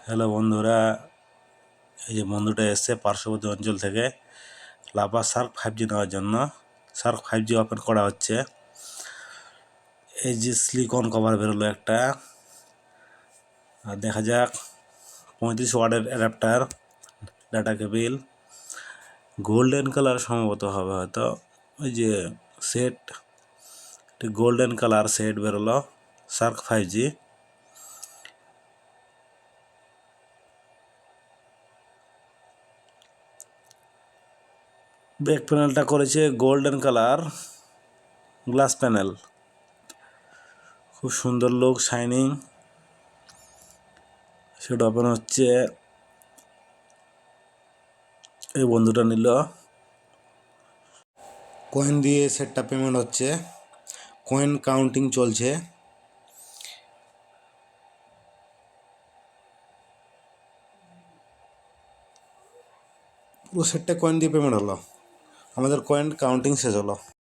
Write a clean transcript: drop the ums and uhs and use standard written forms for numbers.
Hello বন্ধুরা, এই যে বন্ধুটা এসছে পার্শ্ববর্তী অঞ্চল থেকে লাভা শার্ক 5G নেওয়ার জন্য। শার্ক 5G ওপেন করা হচ্ছে। এই যে সিলিকন কভার বেরোলো একটা, আর দেখা যাক 35 ওয়াটের adapter, data cable, golden colour সম্ভবত হবে হয়তো। ওই যে সেট, গোল্ডেন কালার সেট বেরোলো শার্ক 5G। ব্যাক প্যানেলটা করেছে গোল্ডেন কালার গ্লাস প্যানেল, খুব সুন্দর লুক, শাইনিং। সেটা ওপেন হচ্ছে। এই বন্ধুটা নিল, কয়েন দিয়ে সেটটা পেমেন্ট হচ্ছে, কয়েন কাউন্টিং চলছে। পুরো সেটটা কয়েন দিয়ে পেমেন্ট হলো, আমাদের কয়েন কাউন্টিং শেষ হলো।